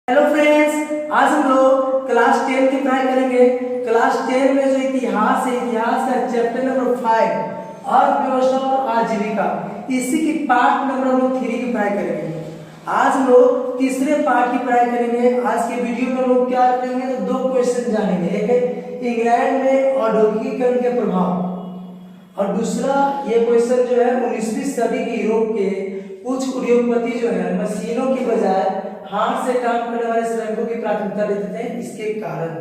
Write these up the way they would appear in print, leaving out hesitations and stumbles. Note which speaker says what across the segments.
Speaker 1: Hello friends, आज हम लोग क्लास 10 की पढ़ाई करेंगे। क्लास 10 में जो इतिहास है, इतिहास का चैप्टर नंबर 5 अर्थव्यवस्था और आजीविका, इसी की पार्ट नंबर हम लोग 3 की पढ़ाई करेंगे। आज हम लोग तीसरे पार्ट की पढ़ाई करेंगे। आज के वीडियो में हम लोग क्या करेंगे, तो 2 क्वेश्चन जानेंगे। एक है इंग्लैंड में औद्योगिकीकरण के प्रभाव, और दूसरा ये क्वेश्चन जो है 19वीं सदी के यूरोप के कुछ उद्योगपति जो है मशीनों की बजाय हाथ से काम करने वाले श्रमिकों की प्राथमिकता देते थे। इसके कारण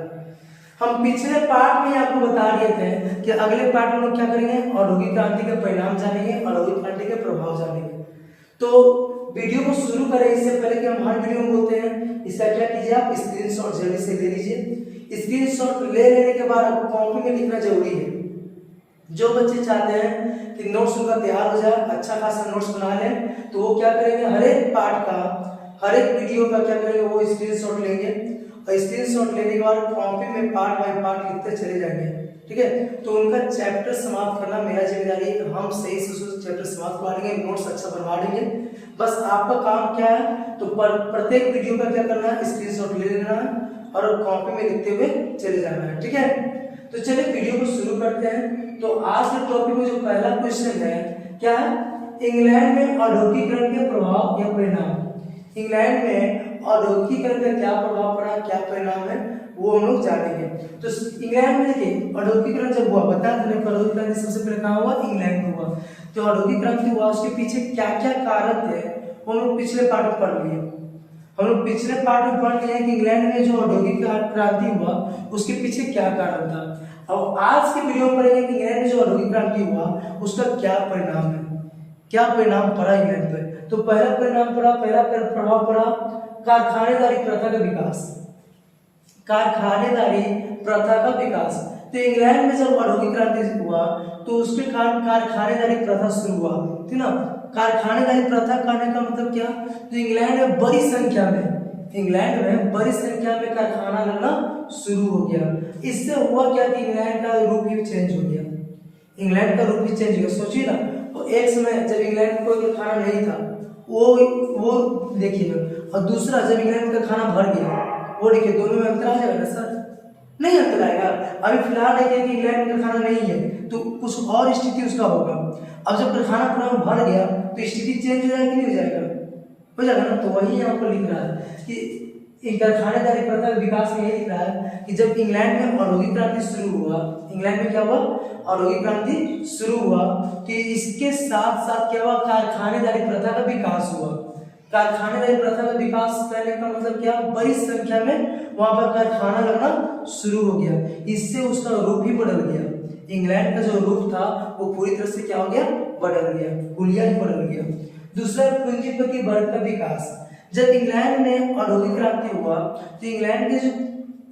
Speaker 1: हम पिछले पार्ट में आपको बता दिए थे कि अगले पार्ट में लोग क्या करेंगे, औद्योगिक क्रांति के परिणाम जानेंगे, औद्योगिक क्रांति के प्रभाव जानेंगे। तो वीडियो को शुरू करें इससे पहले कि हम हर वीडियो में बोलते हैं, इसका क्या कीजिए, आप स्क्रीनशॉट जल्दी से ले लीजिए। स्क्रीनशॉट ले लेने के बाद आपको कॉपी में लिखना जरूरी है। जो बच्चे चाहते हैं कि नोट्स उनका तैयार हो जाए, अच्छा खासा नोट्स बना लें, तो वो क्या करेंगे, हर एक पार्ट का, हर एक वीडियो का क्या करेंगे, वो स्क्रीनशॉट लेंगे और स्क्रीनशॉट लेने के बाद कॉपी में पार्ट बाय पार्ट लिखते चले जाएंगे। ठीक है, तो उनका चैप्टर समाप्त करना मेरा जिम्मेदारी है। हम सही से चैप्टर समाप्त करवा लेंगे, नोट्स अच्छा बनवा लेंगे। बस आपका काम क्या है, तो प्रत्येक वीडियो का क्या करना है, स्क्रीनशॉट ले लेना है और कॉपी में लिखते हुए चले जाना है। ठीक है, तो चलिए वीडियो को शुरू करते हैं। तो आज के टॉपिक में जो पहला क्वेश्चन है, क्या है, इंग्लैंड में औद्योगिकीकरण के प्रभाव या परिणाम। इंग्लैंड में औद्योगिकीकरण का क्या प्रभाव पड़ा, क्या परिणाम है, वो हम लोग जानेंगे। तो इंग्लैंड में देखिए, औद्योगिकीकरण जब हुआ, बता दें औद्योगिक क्रांति सबसे पहले कहाँ हुआ, इंग्लैंड में हुआ। तो औद्योगिक क्रांति हुआ, उसके पीछे क्या क्या कारक थे, वो हम लोग पिछले पार्ट में पढ़ लिए। हम लोग पिछले पार्ट में पढ़ लिए कि इंग्लैंड में जो औद्योगिक क्रांति हुआ उसके पीछे क्या कारण था। अब आज के वीडियो में पढ़ेंगे कि इंग्लैंड में जो औद्योगिक क्रांति हुआ उसका क्या परिणाम है, क्या परिणाम पड़ा इंग्लैंड पर। तो पहला परिणाम पड़ा, पहला प्रभाव पड़ा कारखानेदारी प्रथा का विकास। कारखानेदारी प्रथा का विकास, तो इंग्लैंड में जब औद्योगिक क्रांति हुआ तो उसके कारण कारखानेदारी प्रथा शुरू हुआ, ठीक ना। कारखानेदारी प्रथा करने का मतलब क्या, तो इंग्लैंड में बड़ी संख्या में कारखाना लगना शुरू हो गया। इससे हुआ क्या कि इंग्लैंड का रूप ही चेंज हो गया। इंग्लैंड का रूप ही चेंज हो गया। सोचिए ना, तो एक समय जब इंग्लैंड में कोई खाना नहीं था, वो देखिए, और दूसरा जब इंग्लैंड का खाना भर गया, वो देखिए, दोनों में अंतर आ जाएगा ना सर, नहीं अंतर आएगा। अभी फिलहाल देखिए कि इंग्लैंड का खाना नहीं है तो कुछ और स्थिति उसका होगा। अब जब खाना पूरा भर गया तो स्थिति चेंज हो जाएगी, नहीं हो जाएगा, हो जाएगा ना। तो वही यहाँ पर लिख रहा है कि कारखानेदारी प्रथा का विकास में यही लिख रहा है कि जब इंग्लैंड में औद्योगिक क्रांति शुरू हुआ, इंग्लैंड में क्या हुआ, औद्योगिक क्रांति शुरू हुआ, तो इसके साथ साथ क्या हुआ, कारखानेदारी प्रथा का विकास हुआ। कारखानेदारी प्रथा का विकास करने का मतलब क्या, बड़ी संख्या में वहां पर कारखाना लगना शुरू हो गया। इससे उसका रूप ही बदल गया। इंग्लैंड का जो रूप था वो पूरी तरह से क्या हो गया, बदल गया, हुलिया ही बदल गया। दूसरा पूंजीपति वर्ग का विकास। जब इंग्लैंड में औद्योगिक क्रांति हुआ तो इंग्लैंड के जो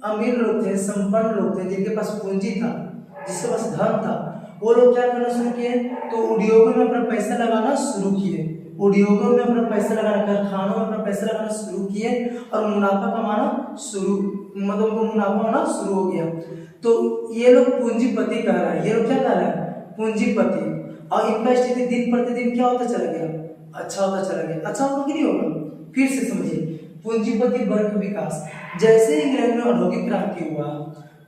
Speaker 1: अमीर लोग थे, संपन्न लोग थे, जिनके पास पूंजी था, जिसके पास धन था, वो लोग क्या करना शुरू किए, तो उद्योगों में अपना पैसा लगाना शुरू किए। उद्योगों में अपना पैसा लगाना, कारखानों में अपना पैसा लगाना शुरू किए और मुनाफा कमाना शुरू, मतलब उनको मुनाफा होना शुरू हो गया। तो ये लोग पूंजीपति कह रहा है, ये लोग क्या कह रहा है, पूंजीपति। और इनका स्थिति दिन प्रतिदिन क्या होता चला गया, अच्छा होता चला गया। अच्छा होगा कि नहीं होगा, फिर से समझिए, पूंजीपति वर्ग का विकास। जैसे इंग्लैंड में औद्योगिक क्रांति हुआ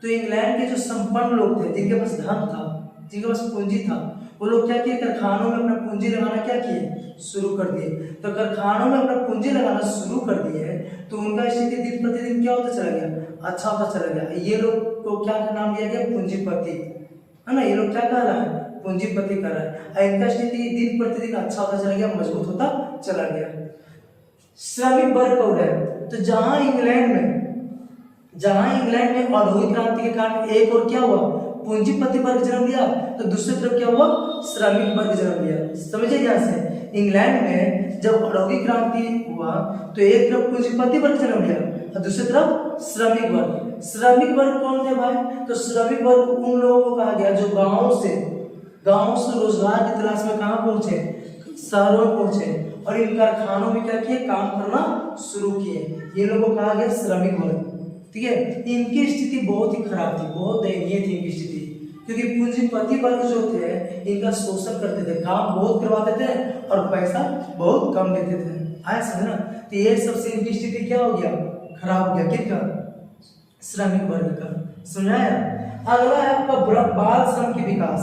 Speaker 1: तो इंग्लैंड के जो संपन्न लोग थे, जिनके पास धन था, जिनके पास पूंजी था, वो लोग क्या किए, कारखानों में अपना पूंजी लगाना क्या किए, शुरू कर दिए। तो कारखानों में अपना पूंजी लगाना शुरू कर दिए तो उनका स्थिति दिन प्रतिदिन क्या होता चला गया, अच्छा होता चला गया। ये लोग को क्या नाम दिया गया, पूंजीपति, है ना। ये लोग क्या कह रहा है, पूंजीपति कह रहा है। इनका स्थिति दिन प्रतिदिन अच्छा होता चला गया, मजबूत होता चला गया। श्रमिक वर्ग का उदय। तो जहां इंग्लैंड में औद्योगिक क्रांति के कारण एक और क्या हुआ, पूंजीपति वर्ग जन्म लिया, तो दूसरी तरफ क्या हुआ, श्रमिक वर्ग जन्म लिया। समझिए ध्यान से, इंग्लैंड में जब औद्योगिक क्रांति हुआ तो एक तरफ पूंजीपति वर्ग जन्म लिया और दूसरी तरफ श्रमिक वर्ग। श्रमिक वर्ग कौन थे भाई, तो श्रमिक वर्ग उन लोगों को कहा गया जो गाँव से रोजगार की तलाश में कहाँ पहुंचे, शहरों में पहुंचे और इन कारखानों में क्या किए, काम करना शुरू किए। ये लोगों को कहा गया श्रमिक वर्ग। ठीक है, इनकी स्थिति बहुत ही खराब थी, बहुत दयनीय थी इनकी स्थिति, क्योंकि पूंजीपति वर्ग जो थे इनका शोषण करते थे, काम बहुत करवाते थे और पैसा बहुत कम देते थे। आया समझना। तो ये सबसे इनकी स्थिति क्या हो गया, खराब हो गया, किसका? श्रमिक वर्ग का। समझाया? अगला है आपका बाल श्रम के विकास।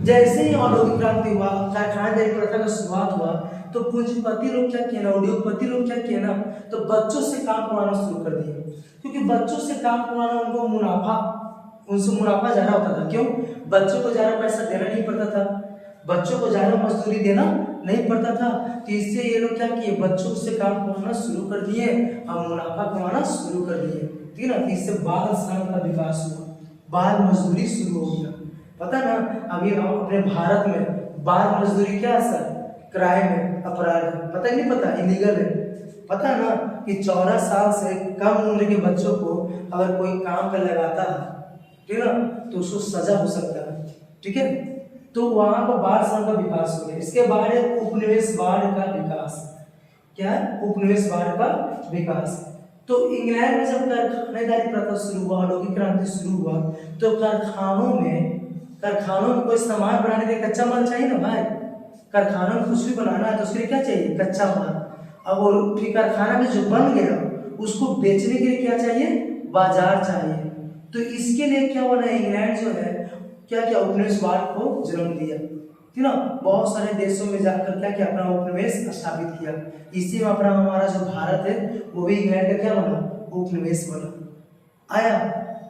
Speaker 1: जैसे ही औद्योगिक क्रांति हुआ, कारखानदारी प्रथा का शुरुआत हुआ, तो पूंजीपति लोग क्या किए ना, उद्योगपति लोग क्या किए ना, तो बच्चों से काम करवाना शुरू कर दिया। क्योंकि बच्चों से काम करवाना उनसे मुनाफा ज्यादा होता था। क्यों? बच्चों को ज्यादा पैसा देना नहीं पड़ता था, बच्चों को ज्यादा मजदूरी देना नहीं पड़ता था। तो इससे ये लोग क्या किए, बच्चों से काम करवाना शुरू कर दिए और मुनाफा कमाना शुरू कर दिए। ठीक है ना? इससे बाल श्रम का विकास हुआ, बाल मजदूरी शुरू हो गया। पता ना, अभी हम अपने भारत में बाल मजदूरी क्या है सर? क्राइम है, अपराध है। पता ही नहीं? पता, इलीगल है। पता है ना कि 14 साल से कम उम्र के बच्चों को अगर कोई काम पे लगाता है, ठीक है ना, तो उसको सजा हो सकता है। ठीक है? तो वहां पर बाल श्रम का विकास हो गया। इसके बाद है उपनिवेशवाद का विकास। क्या है? उपनिवेशवाद का विकास। तो इंग्लैंड में जब कारखानेदारी प्रथा शुरू हुआ, औद्योगिक क्रांति शुरू हुआ, तो कारखानों में कोई सामान बनाने के लिए कच्चा माल चाहिए ना भाई। कारखानों में कुछ भी बनाना है तो उसके लिए क्या चाहिए? कच्चा माल। अब वो फिर कारखाना में जो बन गया उसको बेचने के लिए क्या चाहिए? बाजार चाहिए। तो इसके लिए क्या बना, इंग्लैंड जो है क्या क्या उपनिवेशवाद को जन्म दिया। ठीक ना? बहुत सारे देशों में जाकर क्या क्या अपना उपनिवेश स्थापित किया। इसी में अपना हमारा जो भारत है वो भी इंग्लैंड का क्या बना? उपनिवेश बना। आया?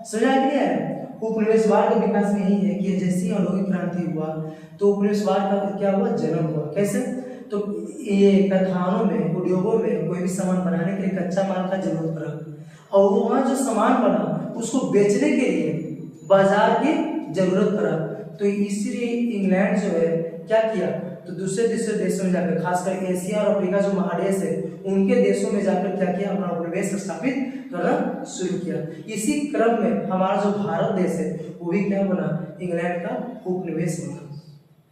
Speaker 1: समझा कि नहीं आया? उपनिवेशवाद का विकास में यही है कि जैसे ही औद्योगिक क्रांति हुआ तो उपनिवेशवाद का क्या हुआ? जन्म हुआ। कैसे? तो ये कारखानों में, उद्योगों में कोई भी सामान बनाने के लिए कच्चा माल का जरूरत पड़ा, और वहाँ जो सामान बना उसको बेचने के लिए बाजार की जरूरत पड़ा। तो इसीलिए इंग्लैंड जो है क्या किया, तो दूसरे देशों में जाकर, खासकर एशिया और अफ्रीका जो महादेश है उनके देशों में जाकर क्या किया, अपना उपनिवेश स्थापित करना शुरू किया। इसी क्रम में हमारा जो भारत देश है वो भी क्या बना? इंग्लैंड का उपनिवेश बना।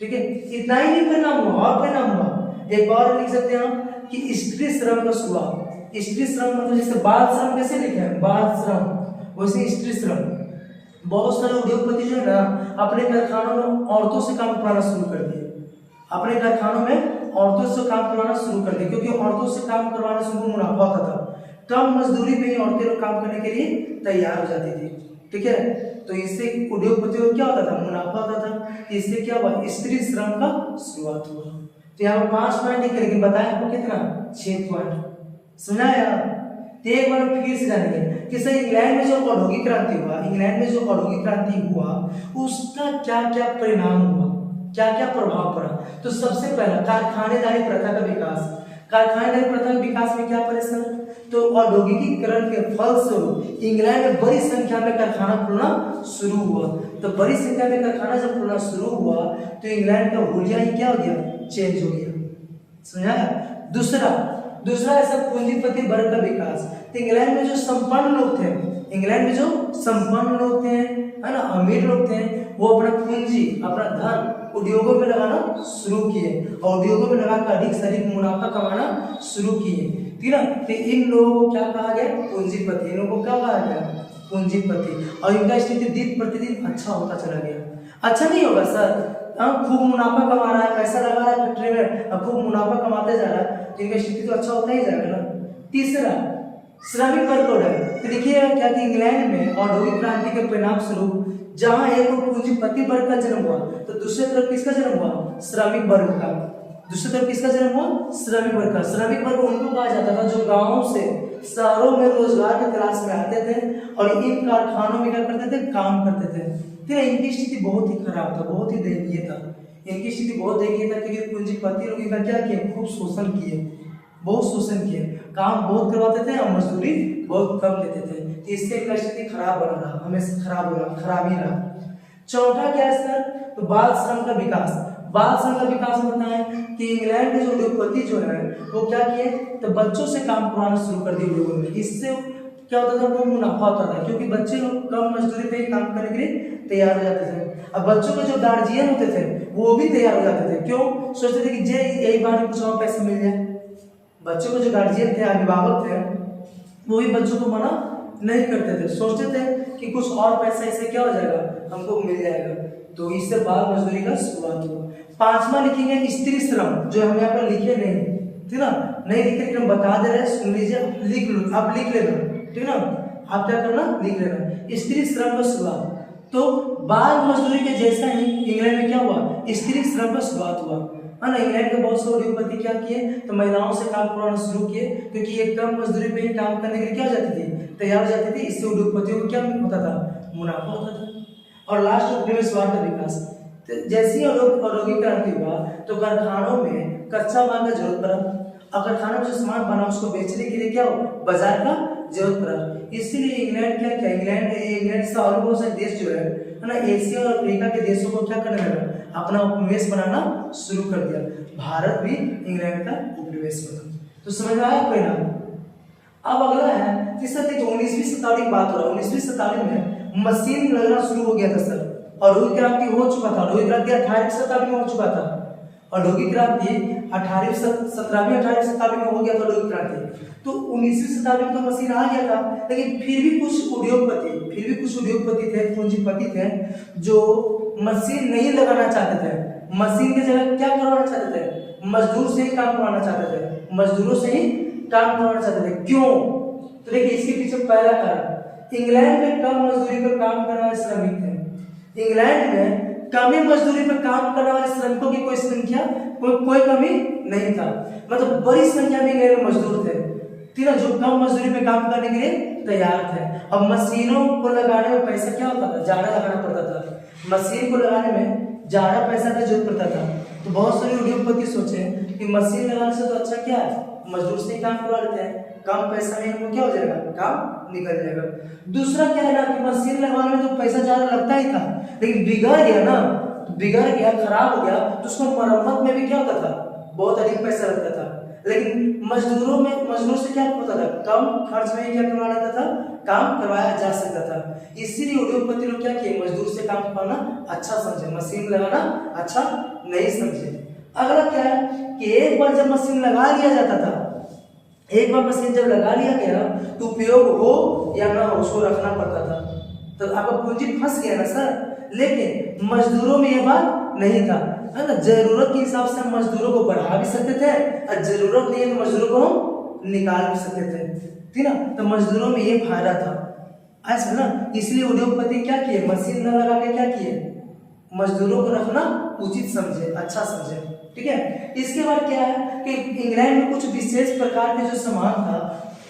Speaker 1: ठीक है? इतना ही नहीं परिणाम हुआ, और परिणाम हुआ। एक और लिख सकते हैं हम कि स्त्री श्रम का शुरुआत। स्त्री श्रम मतलब जैसे बाल श्रम कैसे लिखे हैं, बाल श्रम, वैसे स्त्री श्रम। बहुत सारे उद्योगपति जो है ना अपने कारखानों में औरतों से काम करवाना शुरू कर दिए। अपने कारखानों में औरतों से काम करवाना शुरू कर दिए, क्योंकि औरतों से काम करवाने से उनको मुनाफा होता था। कम मजदूरी पे ही औरतें लोग काम करने के लिए तैयार हो जाती थी। ठीक है? तो इससे उद्योगपतियों को क्या होता था? मुनाफा होता था। इससे क्या हुआ? स्त्री श्रम का शुरुआत हुआ। तो यहाँ 5 पॉइंट लिखे, लेकिन बताया आपको कितना? 6 पॉइंट। सुनाया? तो एक बार फिर से जानेंगे कि सर इंग्लैंड में जो औद्योगिक क्रांति हुआ, इंग्लैंड में जो औद्योगिक क्रांति हुआ उसका क्या क्या परिणाम हुआ, क्या क्या प्रभाव पड़ा। तो सबसे पहला कारखानेदारी प्रथा का विकास। कारखानेदारी प्रथा के विकास में क्या पड़े सर? तो औद्योगिकीकरण के फलस्वरूप इंग्लैंड में बड़ी संख्या में कारखाना खुलना शुरू हुआ। तो बड़ी संख्या में कारखाना जब खुलना शुरू हुआ तो इंग्लैंड का हुलिया ही क्या हो गया? चेंज हो गया। समझाया? दूसरा ऐसा पूंजीपति वर्ग का विकास। तो इंग्लैंड में जो संपन्न लोग थे, इंग्लैंड में जो संपन्न लोग थे, है ना, अमीर लोग थे, वो अपना पूंजी, अपना धन उद्योगों में लगाना शुरू किए, और उद्योगों में लगाकर अधिक से अधिक मुनाफा कमाना शुरू किए। ठीक है? तो इन लोगों को क्या कहा गया? पूंजीपति। इन लोगों को क्या कहा गया? पूंजीपति। और इनका स्थिति दिन प्रतिदिन अच्छा होता चला गया। अच्छा नहीं होगा सर? खूब मुनाफा कमा रहा है, पैसा लगा रहा है फैक्ट्री में, अब खूब मुनाफा कमाते जा रहा है, तो इनका स्थिति तो अच्छा होता ही जाएगा ना। तीसरा श्रमिक वर्ग कोड है। तो देखिए क्या कि इंग्लैंड में औद्योगिक क्रांति के परिणाम स्वरूप जहां एक पूंजीपति वर्ग का जन्म हुआ, तो दूसरी तरफ किसका जन्म हुआ? श्रमिक वर्ग का। दूसरी तरफ किसका जन्म हुआ? श्रमिक वर्ग का। श्रमिक वर्ग उनको कहा जाता था जो गांवों से शहरों में रोजगार की तलाश में आते थे और इन कारखानों में क्या करते थे? काम करते थे। फिर इनकी स्थिति बहुत ही खराब था, बहुत ही दयनीय था। इनकी स्थिति बहुत दयनीय था क्योंकि पूंजीपति लोग इनका क्या किए? खूब शोषण किए, बहुत शोषण किए, काम बहुत करवाते थे और मजदूरी बहुत कम लेते थे। इससे इनका स्थिति खराब बना रहा, हमेशा खराब ही रहा। चौथा क्या है सर? तो बाल श्रम का विकास। बाल श्रम का विकास होता है कि इंग्लैंड के जो उद्योगपति जो है वो क्या किए? तो बच्चों से काम करवाना शुरू कर दिए उद्योगों में। इससे क्या होता था? वो मुनाफा होता था, क्योंकि बच्चे लोग कम मजदूरी पे ही काम करने के लिए तैयार हो जाते थे। अब बच्चों के जो गार्जियन होते थे वो भी तैयार हो जाते थे। क्यों? सोचते थे कि जे यही बार कुछ और पैसे मिल जाए। बच्चों के जो गार्जियन थे, अभिभावक थे, वो भी बच्चों को मना नहीं करते थे। सोचते थे कि कुछ और पैसा इससे क्या हो जाएगा? हमको मिल जाएगा। तो इससे बाल मजदूरी का शुरुआत हुआ। 5वां लिखेंगे स्त्री श्रम, जो हम यहाँ पर लिखे नहीं, ठीक ना। नहीं लिख करके हम बता दे रहे हैं, सुन लीजिए, लिख लो, आप लिख लेना, ठीक ना, आप क्या करना, लिख लेना। स्त्री श्रम का शुरुआत, तो बाल मजदूरी के जैसा ही इंग्लैंड में क्या हुआ, स्त्री श्रम का शुरुआत हुआ, है ना। इंग्लैंड के बहुत से उद्योगपति क्या किए, तो महिलाओं से काम करवाना शुरू किए, क्योंकि ये कम मजदूरी पे ही काम करने के लिए क्या हो जाती थी, तैयार हो जाती थी। इससे उद्योगपतियों को क्या होता था, मुनाफा होता था। और लास्ट उपनिवेशवाद का विकास, तो जैसे ही औद्योगिक क्रांति हुआ तो कारखानों में कच्चा माल का जरूरत पड़ा, और कारखानों में जो सामान बना उसको बेचने के लिए क्या हो, बाजार का जरूरत पड़ा। इसीलिए इंग्लैंड क्या किया, इंग्लैंड से और बहुत सारे देश जो है ना, एशिया और अफ्रीका के देशों को क्या करने लगा, अपना उपनिवेश बनाना शुरू कर दिया। भारत भी इंग्लैंड का उपनिवेश बना। तो समझ में आया परिणाम। अब अगला है तीसरा, देखो 19वीं शताब्दी की बात हो रहा है। 19वीं शताब्दी में मशीन लगना शुरू हो गया था सर, औद्योगिक क्रांति हो चुका था। औद्योगिक क्रांति 18वीं शताब्दी में हो चुका था। औद्योगिक क्रांति 17वीं 18वीं शताब्दी में हो गया था औद्योगिक क्रांति। तो 19वीं शताब्दी में तो मशीन आ गया था, लेकिन फिर भी कुछ उद्योगपति थे, पूंजीपति थे, जो मशीन नहीं लगाना चाहते थे। मशीन की जगह क्या करवाना चाहते थे, मजदूर से ही काम करवाना चाहते थे, मजदूरों से ही काम करवाना चाहते थे। क्यों, तो देखिए इसके पीछे पहला कारण, इंग्लैंड में कम मजदूरी पर काम करने वाले श्रमिक थे। इंग्लैंड में कम मजदूरी पर काम करने वाले श्रमिकों की कोई संख्या, कोई कमी नहीं था, मतलब बड़ी संख्या में इंग्लैंड में मजदूर थे, ठीक है, जो कम मजदूरी पे काम करने के लिए तैयार थे। अब मशीनों को लगाने में पैसा क्या होता था, ज्यादा लगाना पड़ता था। मशीन को लगाने में ज्यादा पैसा का जरूरत पड़ता था। तो बहुत सारे उद्योगपति सोचे कि मशीन लगाने से तो अच्छा क्या है, मजदूर से ही काम करवा लेते हैं, कम पैसा में हमको क्या हो जाएगा, काम निकल जाएगा। दूसरा क्या है ना कि मशीन लगाने में तो पैसा ज्यादा लगता ही था, लेकिन बिगड़ गया, खराब हो गया, तो उसको मरम्मत में भी क्या होता था, बहुत अधिक पैसा लगता था। लेकिन मजदूर से क्या होता था, कम खर्च में क्या करवा लेता था, काम करवाया जा सकता था। इसीलिए उद्योगपति लोग क्या किए, मजदूर से काम करवाना अच्छा समझे, मशीन लगाना अच्छा नहीं समझे। अगला क्या है कि एक बार जब मशीन लगा लिया जाता था, एक बार मशीन जब लगा लिया गया तो उपयोग हो या ना हो उसको रखना पड़ता था। तो आपका पूंजी फंस गया ना सर। लेकिन मजदूरों में यह बात नहीं था, है ना। जरूरत के हिसाब से हम मजदूरों को बढ़ा भी सकते थे, और जरूरत नहीं है तो मजदूरों को हम निकाल भी सकते थे, ठीक ना। तो मजदूरों में ये फायदा था, ऐसा ना। इसलिए उद्योगपति क्या किए, मशीन न लगा के क्या किए, मजदूरों को रखना उचित समझे, अच्छा समझे, ठीक है। इसके बाद क्या है कि इंग्लैंड में कुछ विशेष प्रकार के जो सामान था,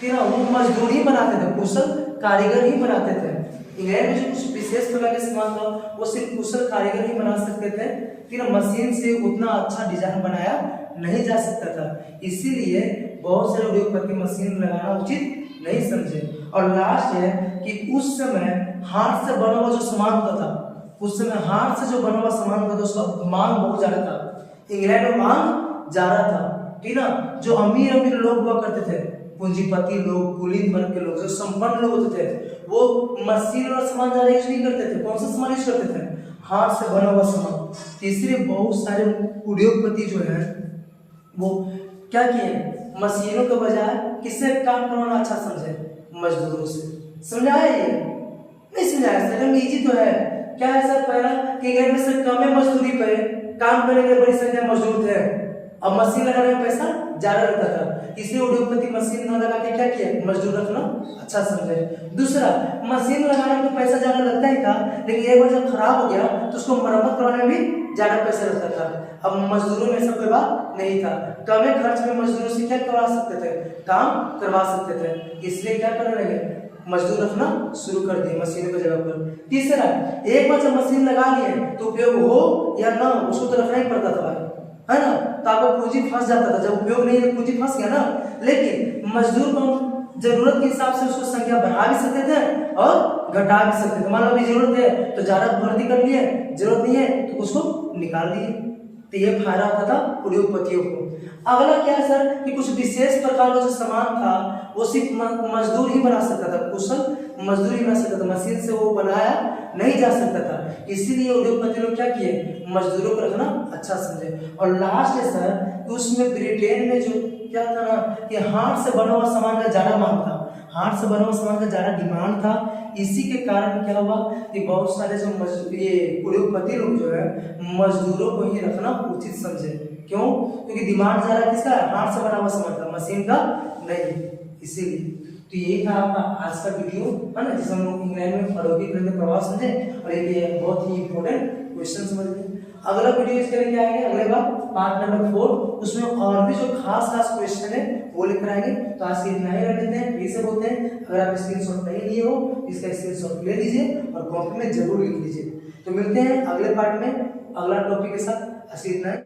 Speaker 1: ठीक ना, वो मजदूर ही बनाते थे, कुशल कारीगर ही बनाते थे। इंग्लैंड में जो कुछ विशेष प्रकार के सामान था वो सिर्फ कुशल कारीगर ही बना सकते थे, फिर मशीन से उतना अच्छा डिजाइन बनाया नहीं जा सकता था। इसीलिए बहुत सारे उद्योगपति मशीन लगाना उचित नहीं समझे। और लास्ट है कि उस समय हाथ से बना हुआ जो सामान होता था, उस समय हाथ से जो बना हुआ सामान होता था उसका मांग बहुत ज्यादा था। इंग्लैंड में मांग ज्यादा था, ठीक ना। जो अमीर लोग हुआ करते थे, पूंजीपति लोग, कुलीन वर्ग के लोग, जो संपन्न लोग होते थे, वो मशीन और सामान ज्यादा यूज नहीं करते थे। कौन सा सामान यूज करते थे, हाथ से बना हुआ सामान। तीसरे बहुत सारे उद्योगपति जो है वो क्या किए, मशीनों के बजाय किससे काम करवाना अच्छा समझे, मजदूरों से। समझाया ये नहीं समझाया सर, इजी तो है। क्या है सर, पहला कि इंग्लैंड में सर कम मजदूरी पे काम करने के बड़ी संख्या मजदूर थे, अब मशीन लगाने में पैसा ज्यादा लगता था, इसलिए उद्योगपति मशीन न लगा के क्या किया, मजदूर रखना अच्छा समझे। दूसरा, मशीन लगाने में तो पैसा ज्यादा लगता ही था, लेकिन एक बार जब खराब हो गया तो उसको मरम्मत करवाने में भी ज्यादा पैसा लगता था। अब मजदूरों में ऐसा कोई बात नहीं था, कम खर्च में मजदूरों से क्या करवा सकते थे, काम करवा सकते थे। इसलिए क्या करने लगे, मजदूर रखना शुरू कर दिए मशीनों की जगह पर। तीसरा, एक बार जब मशीन लगा लिए तो उपयोग हो या ना हो उसको तो रखना ही पड़ता था भाई, है ना। तो आपका पूंजी फंस जाता था, जब उपयोग नहीं है पूंजी फंस गया ना। लेकिन मजदूर को जरूरत के हिसाब से उसको संख्या बढ़ा भी सकते थे और घटा भी सकते थे। मान लो अभी जरूरत है तो ज्यादा भर्ती कर लिए, जरूरत नहीं है तो उसको निकाल दिए। तो ये फायदा होता था उद्योगपतियों को। अगला क्या है सर कि कुछ विशेष प्रकार का जो सामान था वो सिर्फ मजदूर ही बना सकता था, कुशल मजदूर ही बना सकता था, मशीन से वो बनाया नहीं जा सकता था। इसीलिए उद्योगपति लोग क्या किए, मजदूरों को रखना अच्छा समझे। और लास्ट है सर कि उसमें ब्रिटेन में जो क्या था ना कि हाथ से बना हुआ सामान का ज्यादा मांग था, हाथ से बना हुआ सामान का ज्यादा डिमांड था। इसी के कारण क्या हुआ कि बहुत सारे जो ये उद्योगपति लोग जो है मजदूरों को ही रखना उचित समझे। क्यों? क्योंकि डिमांड ज़्यादा किसका, हाथ से बना हुआ सामान का, मशीन का नहीं, इसीलिए। तो यही था आपका आज का वीडियो, है ना, जिसमें हम लोग इंग्लैंड में फरोगी करंट प्रभाव समझे और ये बहुत ही इंपॉर्टेंट क्वेश्चन समझ गए। अगला वीडियो इसके लेके आएंगे अगले बार पार्ट नंबर 4, उसमें और भी जो खास क्वेश्चन है वो लेकर आएंगे। तो आज के इतना ही रख देते हैं, फिर से बोलते हैं, अगर आप स्क्रीनशॉट नहीं लिए हो इसका स्क्रीनशॉट ले लीजिए और कॉपी में जरूर लिख लीजिए। तो मिलते हैं अगले पार्ट में अगला टॉपिक के साथ। आज के इतना ही।